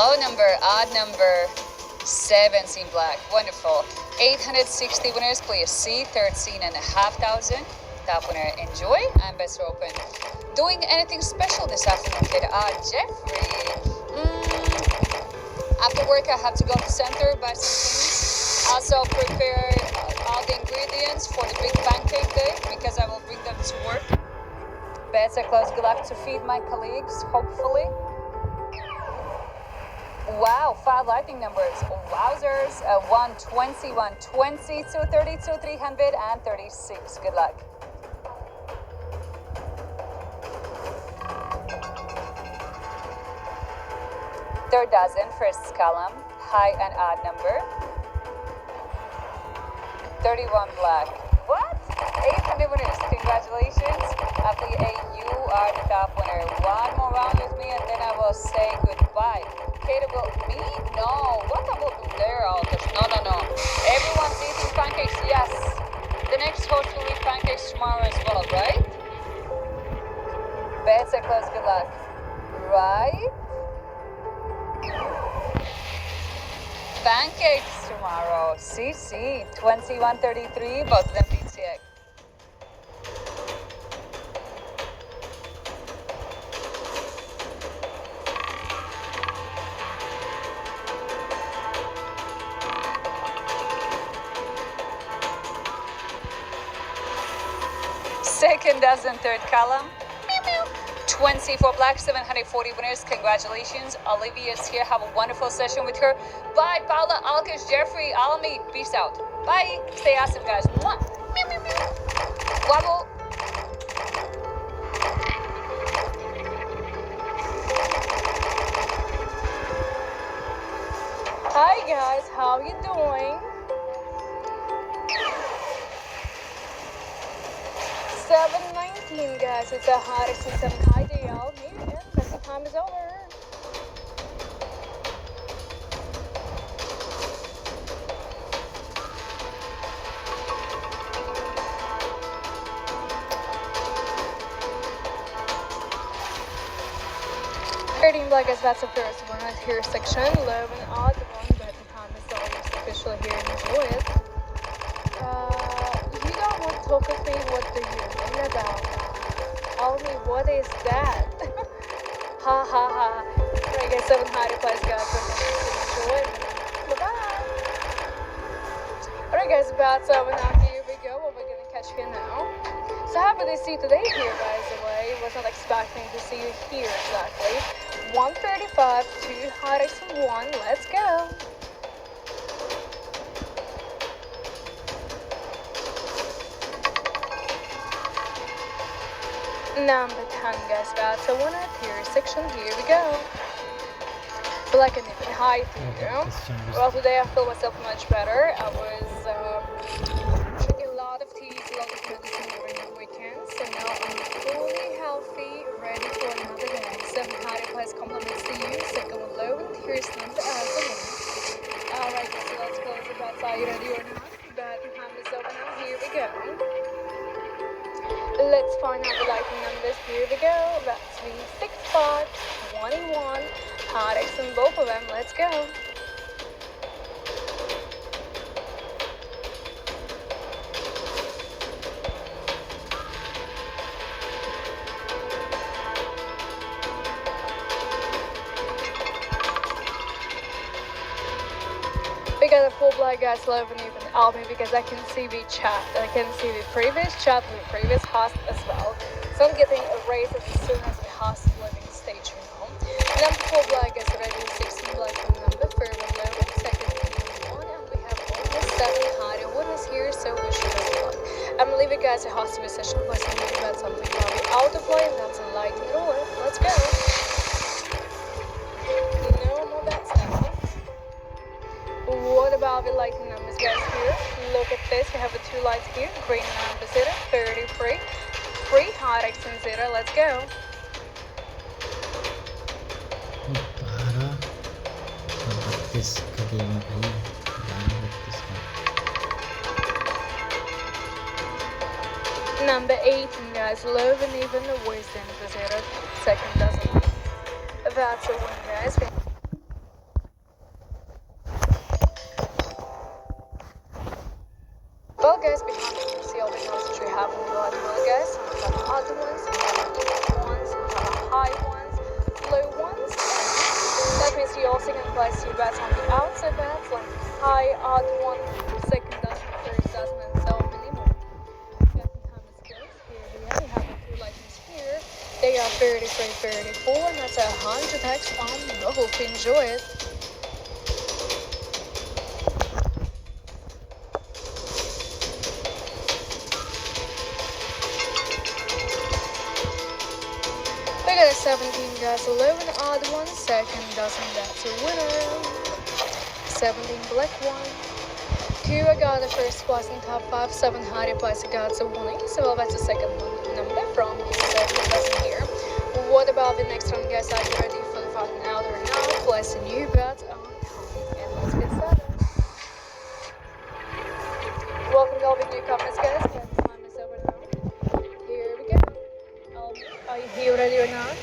Low number, odd number, 7s in black. Wonderful. 860 winners, please see 13,500. Top winner, enjoy. And best open. Doing anything special this afternoon, kid? Jeffrey. After work, I have to go to the center, buy some things. Also prepare all the ingredients for the big pancake day because I will bring them to work. Bets are close. Good luck to feed my colleagues, hopefully. Wow, 5 lightning numbers. Wowzers. 120, 120, 232, 336. Good luck. Third dozen, first column, high and odd number. 31 black. What? 800 winners. Congratulations. After you are the top winner. One more round with me and then I will say goodbye. Kate will me? No. What I will do there, Aldous? No. Everyone's eating pancakes, yes. The next host will eat pancakes tomorrow as well, right? Bets are close, good luck. Right? Pancakes tomorrow. CC 2133, both of them PTX. Second dozen, third column. 24 black, 740 winners. Congratulations. Olivia's here. Have a wonderful session with her. Bye, Paula, Alkish, Jeffrey, Alami. Peace out. Bye. Stay awesome, guys. Mwah. Wobble. Hi, guys. How you doing? 7:19, guys. It's a hottest and 7 high day out here, and the time is over. Black guys, that's the first one right here, section 11, odd one, but the time is always official here, enjoy it. You don't want to talk with me, what do you mean about? Only what is that? Ha ha ha. Alright guys, 7 high replies, guys, enjoy it. Bye-bye. Alright guys, about 7 now, here we go, what we're gonna catch here now. So happy to see you today here, by the way. Wasn't expecting to see you here exactly. 135, 2 hotties and 1. Let's go. Number 10, guys. That's a winner tier section. Here we go. Black and even high here. Well, today I feel myself much better. I was drinking a lot of teas, a lot of medicine during the weekend. So now I'm fully healthy, ready for another day. 7 high replies compliments to you. Second one low, and here's number Alright, so let's close it. That's all you ready or not. But time is over now. Here we go. Let's find out the lightning numbers. Here we go. That's 3, 6, 5, 21. Hot X in both of them. Let's go. We got a full black guys love and even album because I can see the chat and I can see the previous chat and the previous host as well. So I'm getting erased as soon as the host is leaving the stage now. Number 4 black guys already 16 black from number 3 1 low, second 1, and we have almost 7 high. One is here, so we should have luck. I'm gonna leave you guys a host of a session plus I'm gonna bet something probably out of play and that's a lightning roulette. Let's go. No more bets now. What about the lightning numbers, guys, here? Look at this. We have the 2 lights here. Green number 0, 33. 3 hot X and 0. Let's go. Number 18, guys. Low and even the wisdom for 0. Second dozen. That's a win, guys. Well, guys, behind me, you can see all the numbers which we have in the line well, guys. Some have the odd ones, some have the even ones, some have the high ones, low ones, and that means you also can place your bets on the outside bets, like high, odd one, second dozen, third dozen, and so many more. Betting time is close. Here we have the two lightnings here. They are 33, 34, and that's 100x on. I hope you enjoy it. We got a 17, guys, 11 odd one, second dozen, that's a winner. 17 black one. 2, I got the first place in top 5, 7 high place, I got a winning, so well, that's the second one number from the second dozen here. What about the next one, guys? Are you ready for the fucking out or not? Place a new bet on time, and let's get started. Welcome to all the newcomers, guys. Bet time is over now. Here we go. Are you here ready or not?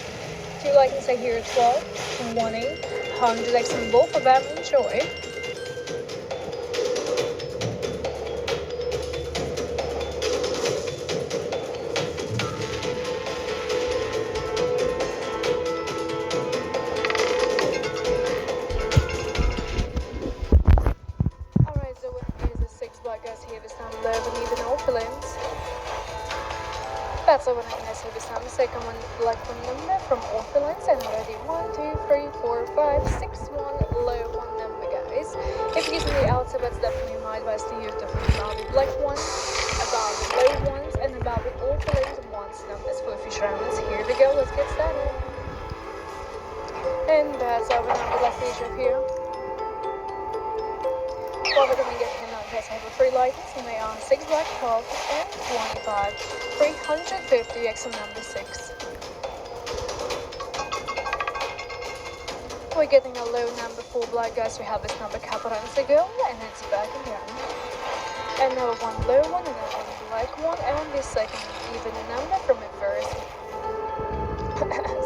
Do you like to say here 12, 20, 100x on both of them? Enjoy. Alright, so winner is the 6 black guys here this time, 11 even orphelins. That's a winner, guys, here this time. The second one, black one number from orphelins, and already 1, 2, 3, 4, 5, 6, 1, low one number, guys. If you're using the outside, that's definitely my advice to use definitely about the black ones, about the low ones, and about the orphelins ones numbers for future rounds. Here we go, let's get started. And that's our number left feature here. Well, we're going to get him out, guys. I have a 3 lightings, and they are 6 black, 12, and 25. 350x on number 6. We're getting a low number 4 black, guys. We have this number a couple rounds ago, and it's back again. And now 1 low one, and now 1 black one, and the second even number from the first.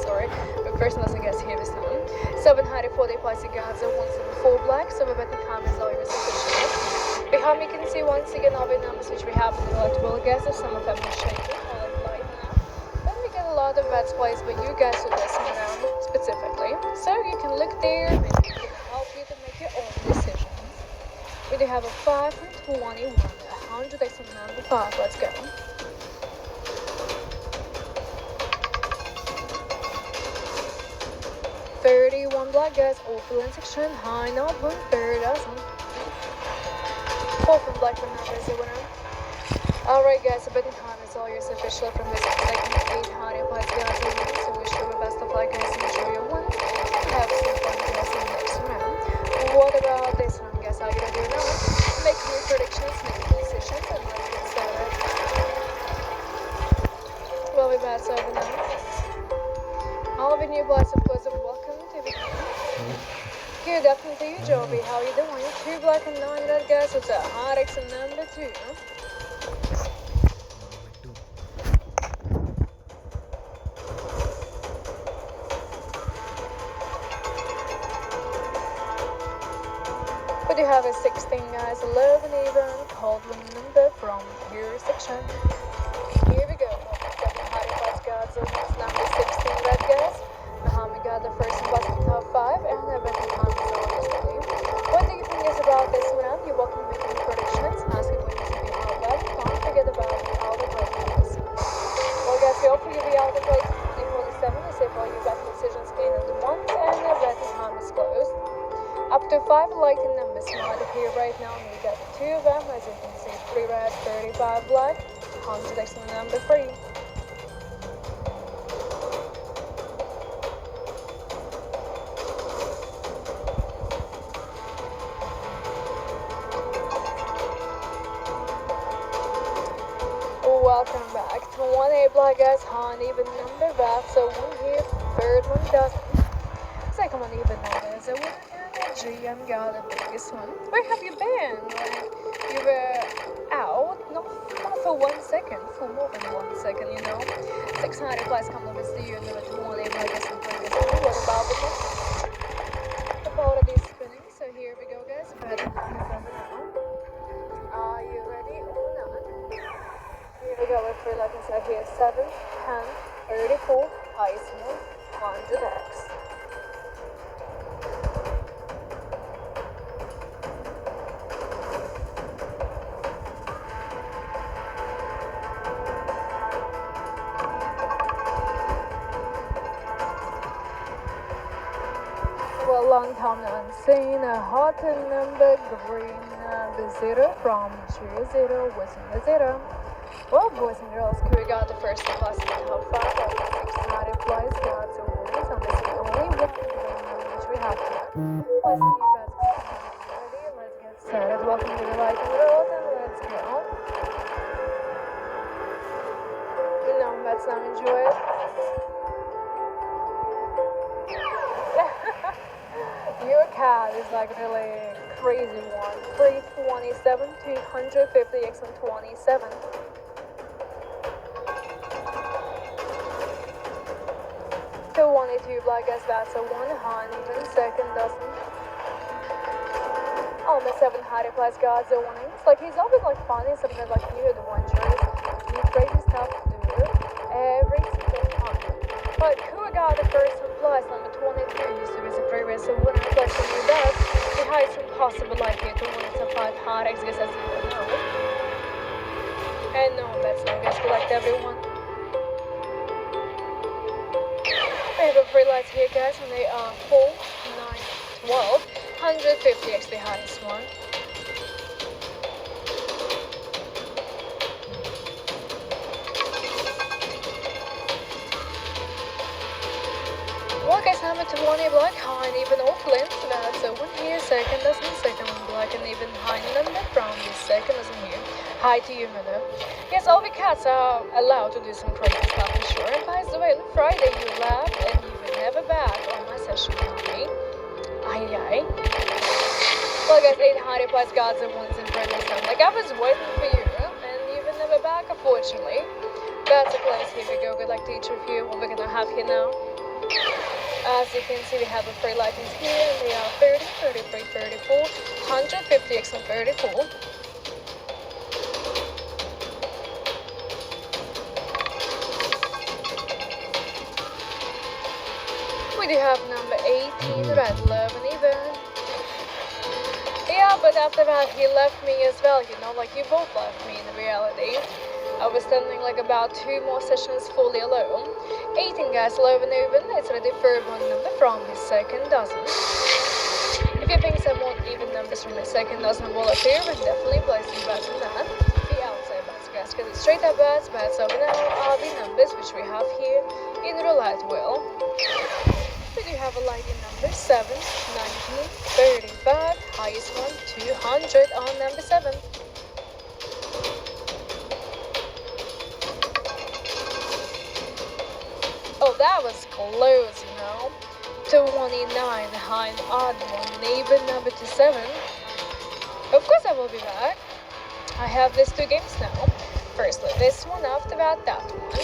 Sorry, the first one was, I guess, here this time. 740 plus guards and 174 black, so we're betting time is always sufficient. Behind me, you can see once again all the numbers which we have in the electoral guesses. Some of them are shaking, all in light now. Then we get a lot of bets placed, but you guys will listen around specifically. So you can look there, maybe it can help you to make your own decisions. We do have a 5 and 21, 100x on number 5, let's go. 31 black guys, orphelin section, high not 1/3 dozen. 4 from black for number is the winner. Alright guys, the betting time is all yours officially from this second 800 black guys and winners. So wish you the best of luck guys and enjoy your ones. Have some fun guys in the next round. What about this one guys? Are you ready or not? Make your predictions, make your decisions, and let's get started. Well, we're back over now. All of the new blacks, of course, are welcome to the game. Good afternoon to you, Joby. How are you doing? 2 black and 9 red, guys. It's a hot X and number 2. We do have a 16, guys. 11 even. Cold one number from your section. Here we go. So that's number 16 red guys. We got the first plus in top 5 and the betting time is always ready. What do you think is about this round? You're welcome to make any predictions. Ask it when you see the out bet. Don't forget about all the red numbers. Well guys, we offer you the out of play 47 to save all your betting decisions gain on the ones and the betting time is closed. Up to 5 lighting numbers might appear right now, and we got 2 of them, as you can see, 3 red, 35 black, 100x on number 3. Welcome back to 1A black guys, uneven number back, so 1 here, third one doesn't. Second one even number is a winner, and the GM got the biggest one. Where have you been? Like, you were out, not for 1 second, for more than 1 second, you know. 600 plus compliments to you, and the 1A black guys and biggest one. What about the next? The ball is spinning, so here we go guys, betting time is over now. Are you ready or not? We go with 3 lightning side here. 7, 10, 34, highest one, 100x. Well, long time unseen, a hot number, green number 0 from G0 was in the 0. Well, boys and girls, we got the first class in how far, but the 600 flies got the winners on the only one which we have here. Let's new basketball ready, let's get started. Welcome to the lightning road and let's go. No, let's not enjoy it. Your cat is like really crazy one. 327, 250x and 27. 222 black as that's a 102nd dozen. Almost 700 plus gods are winning. It's like he's always like finding something like new adventures, new crazy stuff to do every single time. But who got the first one plus number 22 used to be the previous winner plus the new best. It has impossible likely to win some 500x guess as you know. And no, that's not guess we liked everyone. We have a free lights here guys and they are 4, 9, 12, 150x the highest one. Well guys, number 20 black, high and even Auckland, that's a 1 here, second dozen, second one black and even high number from the second dozen here. Hi to you, mother. Yes, all the cats are allowed to do some crazy stuff for sure. And by the way, on Friday you laughed and you were never back on my session with me. Aye aye. Well guys, 800 plus gods and ones in Friday time. Like I was waiting for you and you were never back unfortunately. That's a place, here we go. Good luck to each of you. What we're gonna have here now. As you can see, we have a free lightings here, and they are 30, 33, 34, 150x and 34. We do have number 18, red love and even. Yeah, but after that he left me as well, you know, like you both left me in reality. I was standing like about 2 more sessions fully alone. 18 guys, love and even. It's already third one number from the second dozen. If you think some more even numbers from the second dozen will appear, then definitely place your bets on that. The outside bets, guys, because it's straight up bets over now are the numbers which we have here in roulette wheel. We do have a lucky number 7, 19, 35, highest one 200 on number 7. Oh, that was close, you know. 29, high and odd one, even number 27. Of course I will be back. I have these 2 games now. Firstly, this one, after that, that one.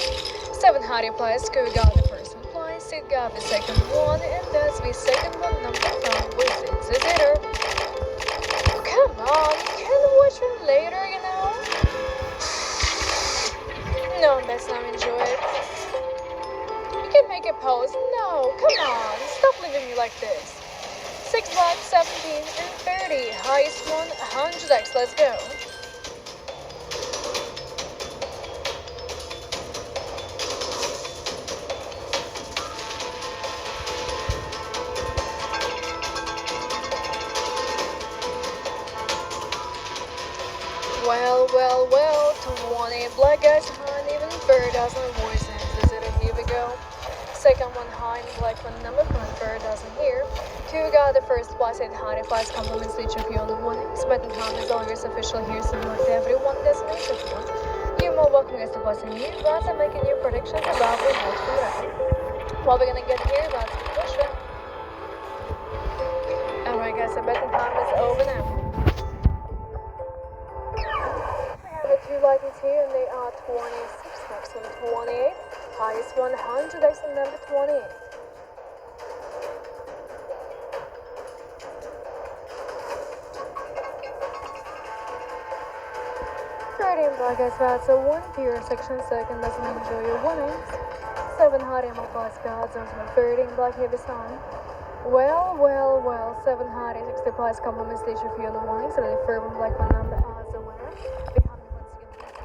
700 plus, we got the first one plus, you got the second one, and that's the second one number from with it's a 0. Come on, you can watch it later, you know. No, let's not enjoy it. You can make a pose. No, come on. Stop leaving me like this. 6, 5, 17, and 30. Highest one, 100x. Let's go. Well, 20 black guys, high, even 30,000 voices. Is it? Here we go. Second one high and black one number from 30,000 here. 2 got the first plus 800 plus compliments each of you on the winnings. Betting time is always official here, so like everyone destination one. You're more welcome as to plus a new class and making new predictions about the most from that. What we're gonna get here about the question. Alright guys, so betting time is over now. We have 2 lightings here and they are 26 next one 28. Highest 100x and number 28. 13 black as well, so 1 pure section second doesn't enjoy your winnings. 7 hot ammo plus cards on my 13 black heavy sun. Well, 7 hot 60 plus compliments station for you on the warning, so the firm black one number as a winner.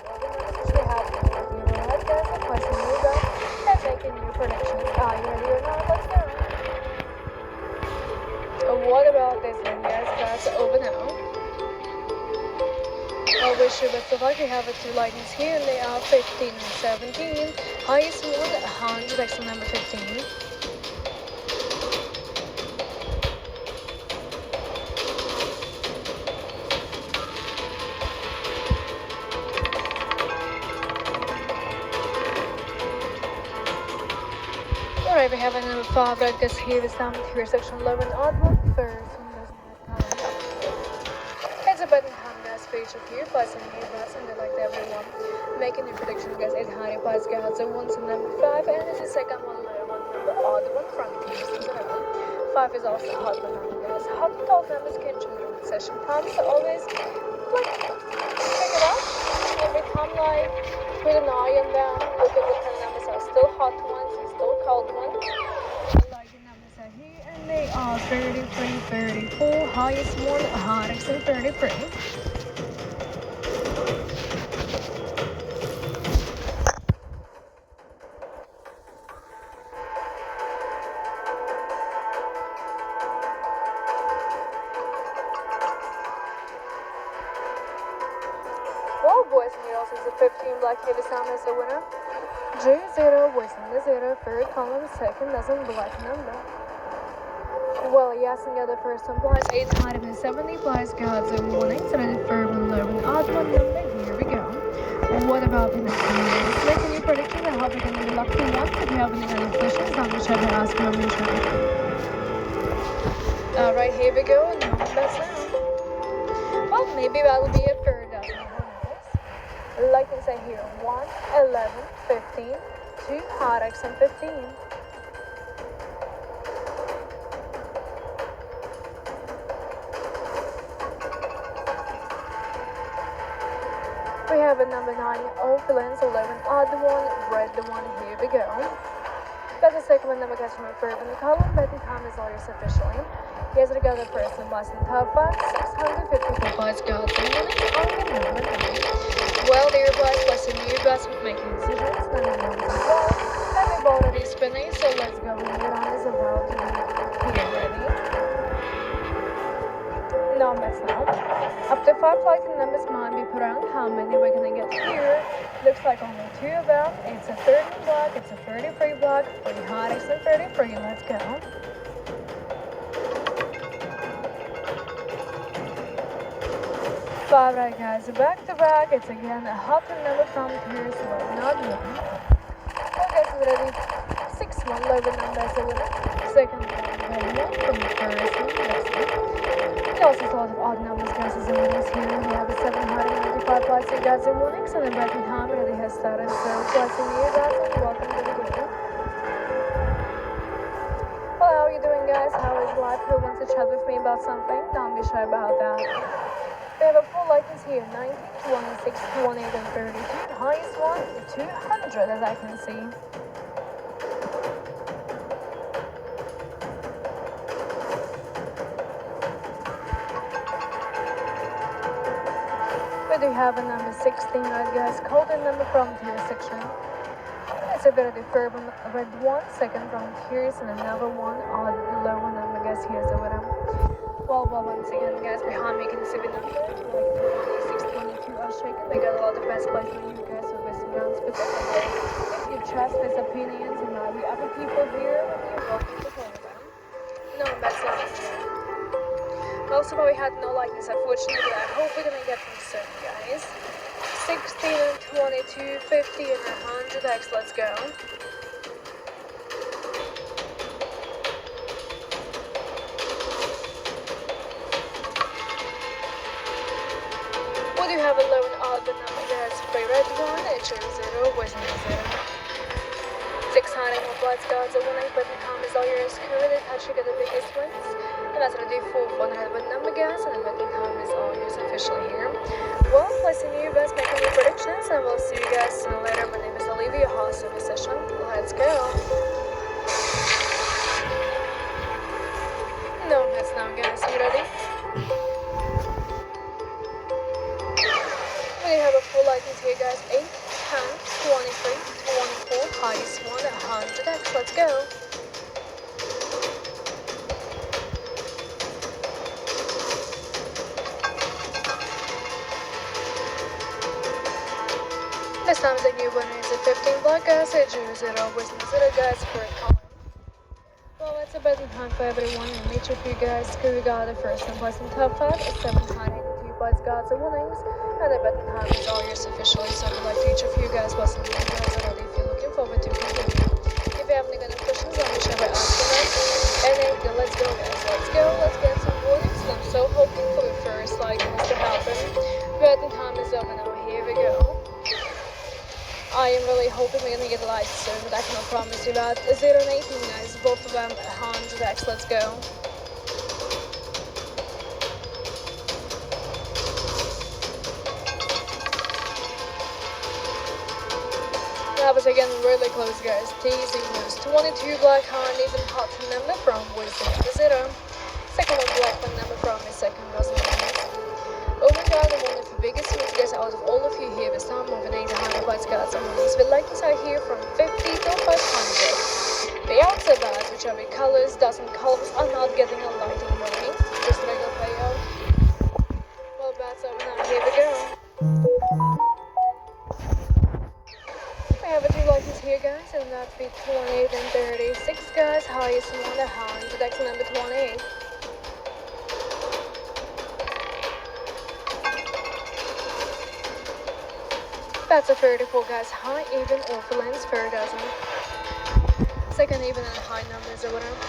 Behind me once again, which we have the roulette guys, and question you guys, and making new predictions. Are you ready or not? Let's go. What about this one, guys? That's over now. I wish you best of luck. We have 2 lightnings here, and they are 15 and 17. Highest one, 100, extra number 15. Alright, we have a number 5, but I guess here is down here, section 11, odd one, first one doesn't have time. It's a button time, guys, page of here, plus and here, plus, and like everyone. Making your prediction, guys, 800 plus guys, so 1 to number 5, and it's the second one, number odd one from here, so 5 is also hot one number, guys. Hot and cold numbers can change with session time, so always, like, check it out. Every time, like, put an eye on them, look at what kind of numbers are still hot ones, still cold ones. I like the numbers are here, and they are 33, 34, highest one, hottest, and 33. Well, boys and girls, it's a 15 black heavy sound as the winner. J0, boys in the 0, third column, second dozen black number. Well, yes, and the other first one plus 870 plus gods and warnings, and the third one, 11, odd one number. Here we go. What about the next one? Making your predictions, I hope you're going to be lucky one. If you have any other questions, I'm going to try to ask you on the show. Alright, here we go, and now that's now. Well, maybe that will be a third dozen. Like I say here, 1, 11, 15, 2 hot X and 15. We have a number 9, all villains, 11, odd one, red one, here we go. That's the second one number gets from a third in the column, but the time is all yours officially. Here's the other person, less than top 5, 654 plus gods and warnings on the number 9. Well, dear boys, plus a new bus with making decisions, none of them as well. And we've already spinning, so let's go and get on this about to be here ready. No, that's not. Up to 5 likely numbers might be put on. How many we're gonna get here? Looks like only 2 of them. It's a 30 block, it's a 33 block, 3 hottest and 33. Let's go. Five right, guys, back to back. It's again a hot number from here, so not one. Okay, so ready. 6-1 lower number as a winner. Second one from the first one. Next one. He also thought of odd numbers, guys, as a winners here. We have a 795 plus you guys in warnings, and then Breton Ham already has started. So plus in you guys, and welcome to the game. Well, how are you doing, guys? How is life? Who wants to chat with me about something? Don't be shy about that. We have a full lightnings here, 90, 26, 28, and 32. Highest one, 200, as I can see. We do have a number 16, right, guys? Called in number from tier section. It's a bit of the third one, red one, second from tiers, and another one, odd lower number, guys. Here's the winner. Well, once again, guys, behind me you can see the number, like 26, 22 are shaken. They got a lot of best plays for you guys, so this round specifically. If you trust these opinions, and might be other people here, you're welcome to follow them. No, that's not true. Most of all, we had no likeness, unfortunately. I hope we're gonna get them soon, guys. 16 and 22, 50 and 100x, let's go. Would you have a low and odd number, guys? Play red one, it shows 0, wasn't 0. 600 more blood gods, and 1 but the time is all yours. Currently, touch you get the biggest wins. And that's gonna do 4 100 number, guys, and the time is all yours. officially here. Well, listen, you guys making your predictions, and we'll see you guys soon later. My name is Olivia, host of the session. Let's go. No mess now, guys. You ready? We have a full license here, guys. 8, 10, 23, 24, highest one, 100x. Let's go. This time the new winner is a 15 black guys, a 0 with 0 guys for a coin. Well, it's a betting time for everyone, and each of you guys who got the first and place in top 5 is 782 points got the winnings, and the betting time is all yours officially, so I'd like each of you guys listen to you guys already if you're looking forward to continue. If you have any kind of questions, I'll be sure to ask them. And then let's go guys, let's go, let's get some winnings, and I'm so hoping for the first like this to happen. Betting time is over now, here we go. I am really hoping we're gonna get a light soon, but I cannot promise you that. 0 and 18 guys, both of them 100x, let's go. That was again really close guys. Teasing was 22 black hard, even hot number from Wisdom to 0. Second one black one number from his second doesn't matter. Oh my god, I'm one of the biggest wins guys out of all of you here this time, more than 800 points guys and winnings. The likes are here from 50 to 500. The outside bars, which are the colors, dozen columns, are not getting a lighting money. Just regular payout. Well, bats over now, here we go. We have a 2 lightings here guys, and that'd be 28 and 36 guys, highest one 100, that's number 28. That's a 34 guys, high, even, or for lens, fair dozen. Second even and high numbers or whatever.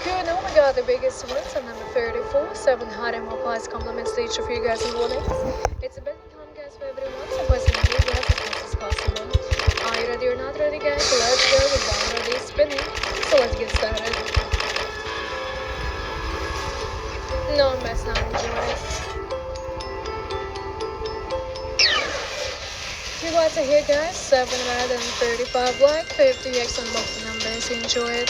Cool, oh my god, the biggest wins are number 34, 7 high and more prize compliments to each of you guys in winnings. It's a betting time guys for everyone, so press in you guys as much as possible. Are you ready or not ready guys? Let's go, we're already spinning, so let's get started. No mess now, enjoy it. 2 whites are here guys, 7 red and 35 black, 50x on both the numbers, enjoy it.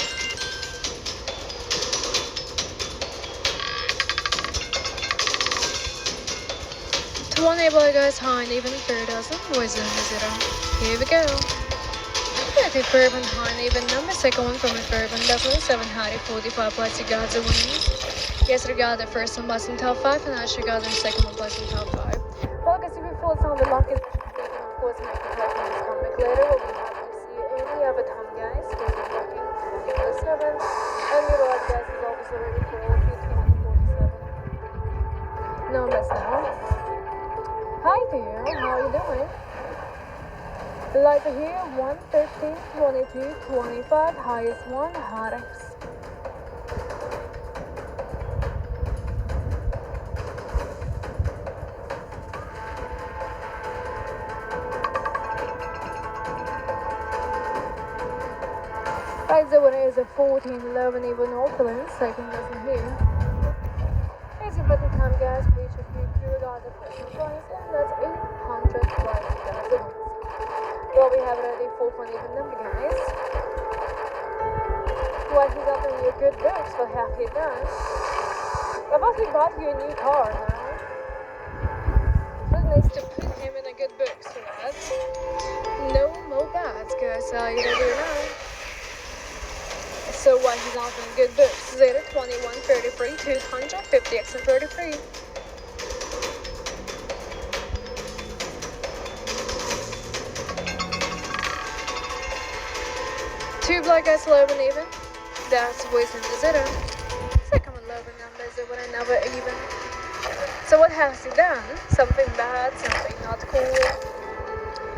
One black guys, high and even, fair dozen, wisdom is 0. Here we go. 30 fair and high and even number, second one from a fair and dozen, 7 high, 45 plus, you got the winnings. Yes, I got the first one plus in top 5, and I should got the second one plus in top 5. Well guys, if you feel it's on the luck, make the platforms come back later. We'll be happy to see you any other time, guys. Because we're working for the 7. And your lord, guys, is obviously ready for all of you 2047. No mess now. Hi to you. How are you doing? Light here 1, 15, 22, 25. Highest one, hot X. Right, the winner is a 14, 11, even opulence, second doesn't here. Here's your betting time, guys, for each of you who got the first prize, and that's 800 points, guys. Well, we have already 4 even number, guys. Well, he's up in your good books, what have you done? I've actually bought you a new car now. That needs to put him in a good books for that. No more bads, guys, you ready or not? So why he's not in good books? 0, 21, 33, 200, 50x and 33. Two black guys, 11 even. That's wisdom to 0. Second one, 11 numbers, it would never even. So what has he done? Something bad, something not cool.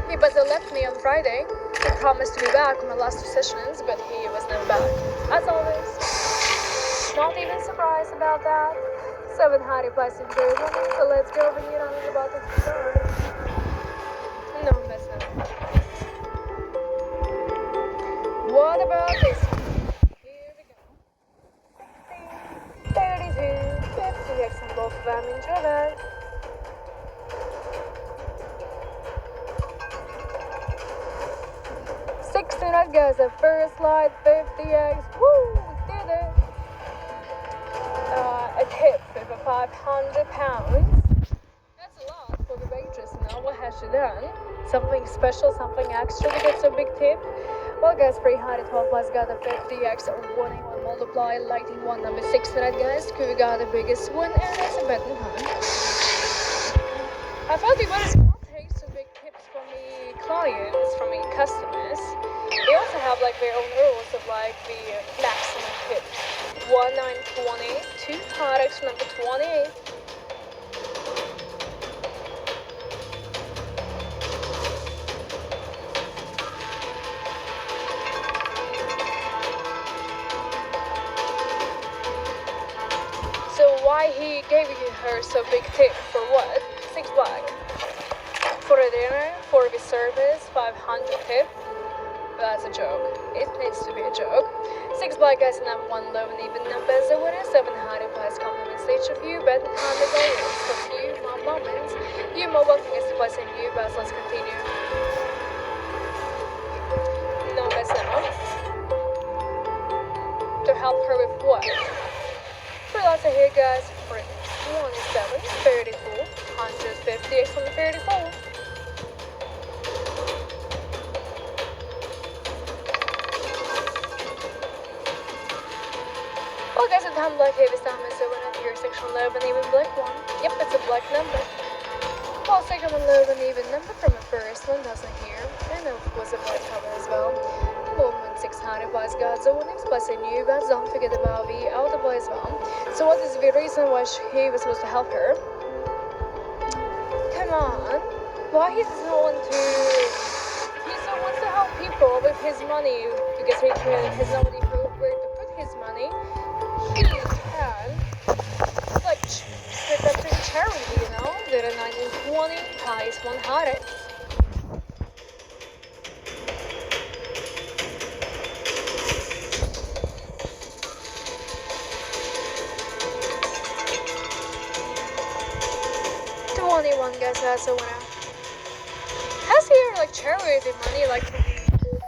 He but left me on Friday. He promised to be back on my last 2 sessions, but he was never back. As always. Not even surprised about that. 7 high replies in the so let's go over here and I'm about to start. No mess up. What about this one? Here we go. 16, 32, 50x on both of them, enjoy that. Alright guys, the first slide, 50x. Woo! We did it! A tip for £500. That's a lot for the waitress. Now what has she done? Something special, something extra to get so big tip? Well guys, 312 plus got the 50x winning one multiply, lighting one number 6 tonight guys. We got the biggest win and it's a betting hunt. I felt it was not take some big tips from the clients, from the customers. They also have like their own rules of like the maximum tips. 1, 9, 20, 2 products number 28. So why he gave her so big tip for what? 6 black. For a dinner, for the service, 500 tip. That's a joke. It needs to be a joke. 6 black guys and have 1 low and even numbers. The winner, 7 high price compliments each of you. Bet the time is over. So few more moments. You mobile thing is to place in you, but let's continue. No mess now. To help her with what? For lots of here guys, for 27, 34, 150x on the 34. Well guys, at time black heavy time is so when at your section low and even black one. Yep, it's a black number. Well, second one low and even number from the first one doesn't here. I know it was a black color as well. Movement 600 plus God, so when it's plus a new but don't forget about the outer play as well. So what is the reason why he was supposed to help her? Come on. Why he doesn't want to wants to help people with his money because he has nobody where to put his money. He can like put that to charity, you know? They're 1920 ties 100. One guys, that's a winner. Has he ever like charity money like to the hospital?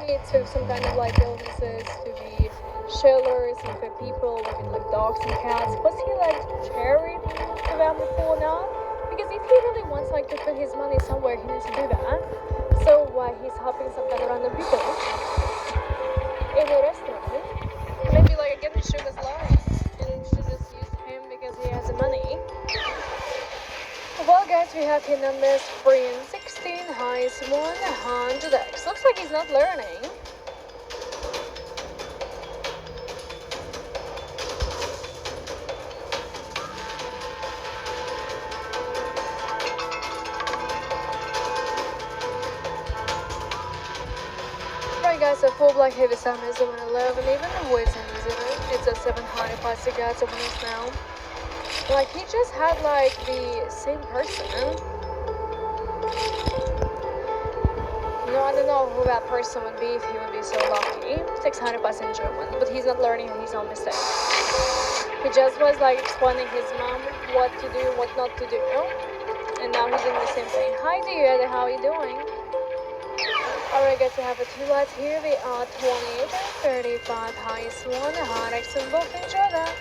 He took some kind of like illnesses to the shelters and for people with like dogs and cats. Was he like charity to them before now? Because if he really wants like to put his money somewhere, he needs to do that. So why he's helping some kind of random people in a restaurant? Maybe like again he should was lying and should just use him because he has the money. Well guys, we have here numbers 3 and 16, highs 100x. Looks like he's not learning. Right guys, so full black heavy sum is a 111, even the weights in it's a 700 plastic guys, so it's now. Like, he just had, like, the same person. No, I don't know who that person would be if he would be so lucky. 600% German, but he's not learning his own mistakes. He just was, like, explaining his mom what to do, what not to do. And now he's doing the same thing. Hi, dear, how are you doing? Alright, guys, we have the 2 lights here. They are 28 and 35, highest 1, hard X, and both enjoy that.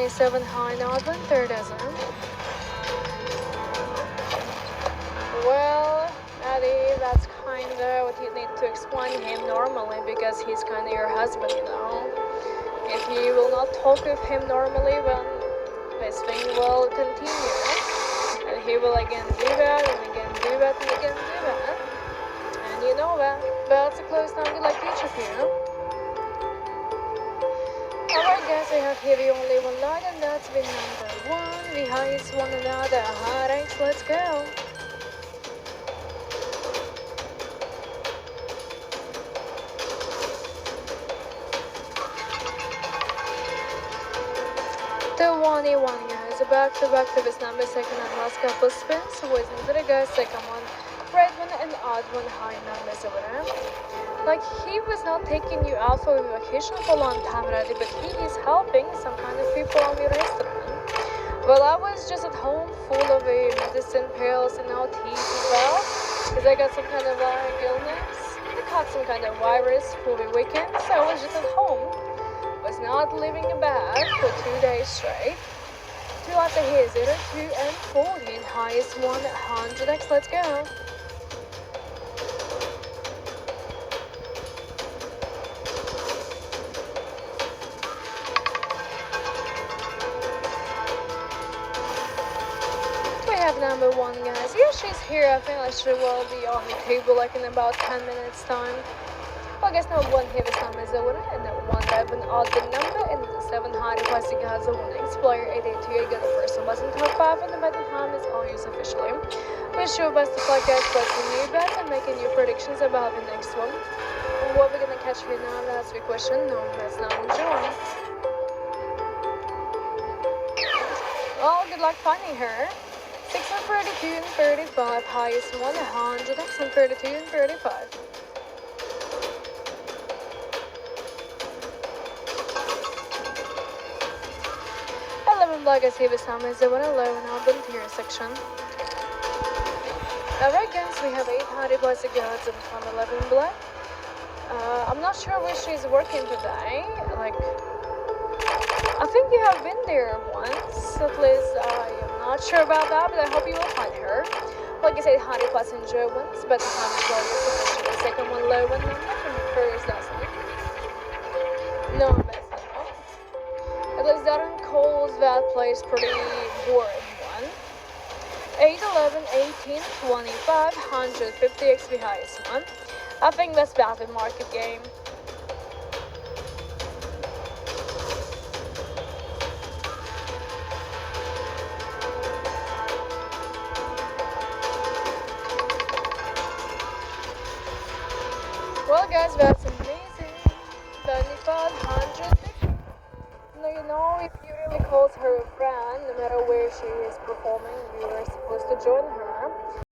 Seven high, not 1/3 dozen. Well, Maddie, that's kinda what you need to explain him normally because he's kinda your husband, you know. If you will not talk with him normally, then this thing will continue. And he will again do that, and again do that, and again do that. And you know that. But it's a close number like each of you. Alright guys, we have here the only one light and that's the number 1. The highest one another hard X, let's go. The 1 guys, back to this number, second and last couple spins. Waiting for the guys, second one. red one and odd one high numbers over there. Like, he was not taking you out for a vacation for a long time already, but he is helping some kind of people on the restaurant. Well, I was just at home full of medicine pills and now teas as well, because I got some kind of illness. I caught some kind of virus for the weekend, so I was just at home. Was not leaving a bag for 2 days straight. Two after here, 0, 2, and 14. Highest 100x. Let's go. We have number 1, guys. Yeah, she's here. I think she will be on the table like in about 10 minutes time. Well, I guess number 1 here is number 0, and then 111 odd the number, and 7 high requesting has a winning. Player 882, you got the first one, wasn't top 5, and the betting time is all used officially. Wish you best of luck, guys, placing new bets and making new predictions about the next one. What we're gonna catch here now, that's the question. No, that's not enjoy. Well, good luck finding her. 6 and 32 and 35, highest 100x and 32 and 35. Like I see this time is the 111 album tier section. Alright guys, we have 800 plastic yards and from 11 black. I'm not sure where she's working today. Like, I think you have been there once. At least I am not sure about that, but I hope you will find her. Like I said, 800 passenger ones, but the time is low. The second one low one number, and the first doesn't. No, that's not. At least that one calls that place pretty boring one. 8, 11, 18, 25, 150 XP highest one. I think that's about the market game. Well guys, that's amazing. 7,500. You know, if you really calls her a friend, no matter where she is performing, you are supposed to join her.